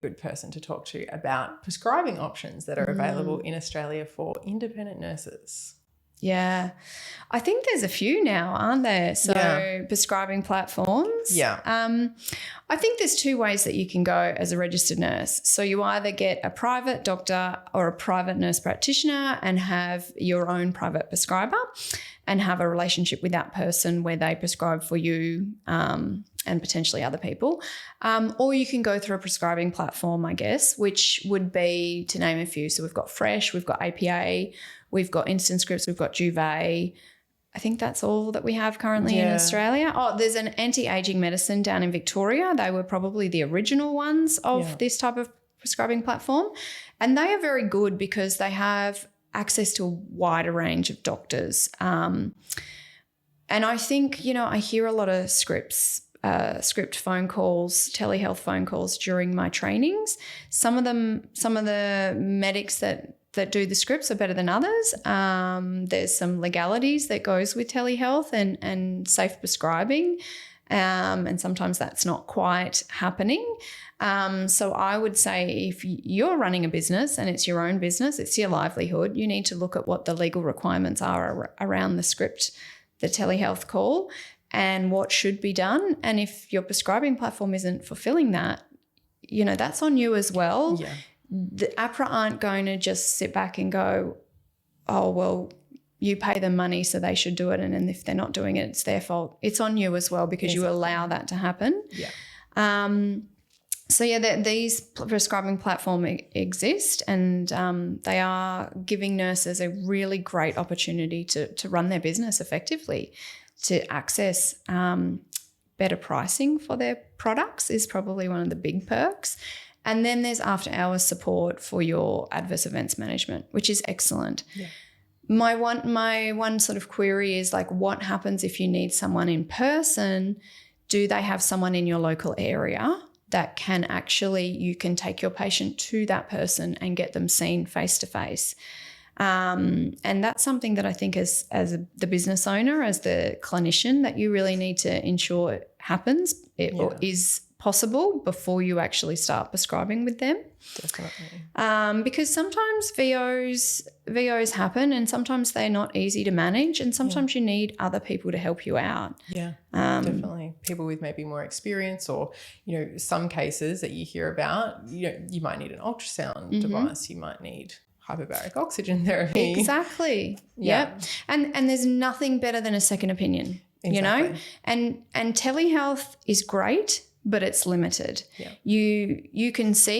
good person to talk to about prescribing options that are available in Australia for independent nurses. Yeah. I think there's a few now, aren't there? So prescribing platforms. Yeah. I think there's two ways that you can go as a registered nurse. So you either get a private doctor or a private nurse practitioner and have your own private prescriber and have a relationship with that person where they prescribe for you and potentially other people. Or you can go through a prescribing platform, I guess, which would be, to name a few. So we've got Fresh, we've got APA, we've got Instant Scripts, we've got Juvet. I think that's all that we have currently in Australia. Oh, there's an anti-aging medicine down in Victoria. They were probably the original ones of this type of prescribing platform. And they are very good because they have access to a wider range of doctors. And I think, I hear a lot of script phone calls, telehealth phone calls during my trainings. Some of the medics that do the scripts are better than others. There's some legalities that goes with telehealth and safe prescribing, and sometimes that's not quite happening. So I would say if you're running a business and it's your own business, it's your livelihood, you need to look at what the legal requirements are around the script, the telehealth call, and what should be done. And if your prescribing platform isn't fulfilling that, that's on you as well. Yeah. The APRA aren't going to just sit back and go, oh, well, you pay them money so they should do it, and if they're not doing it, it's their fault. It's on you as well because you allow that to happen. Yeah. These prescribing platforms exist, and they are giving nurses a really great opportunity to run their business effectively, to access better pricing for their products is probably one of the big perks. And then there's after-hours support for your adverse events management, which is excellent. Yeah. My one sort of query is like, what happens if you need someone in person? Do they have someone in your local area that you can take your patient to that person and get them seen face-to-face? And that's something that I think as the business owner, as the clinician, that you really need to ensure it happens or is possible before you actually start prescribing with them. Definitely. Because sometimes VOs happen and sometimes they're not easy to manage, and sometimes you need other people to help you out. Yeah, definitely. People with maybe more experience, or, some cases that you hear about, you might need an ultrasound device, you might need hyperbaric oxygen therapy. Exactly. Yeah. Yep. And there's nothing better than a second opinion, Exactly. And telehealth is great, but it's limited. Yeah. You can see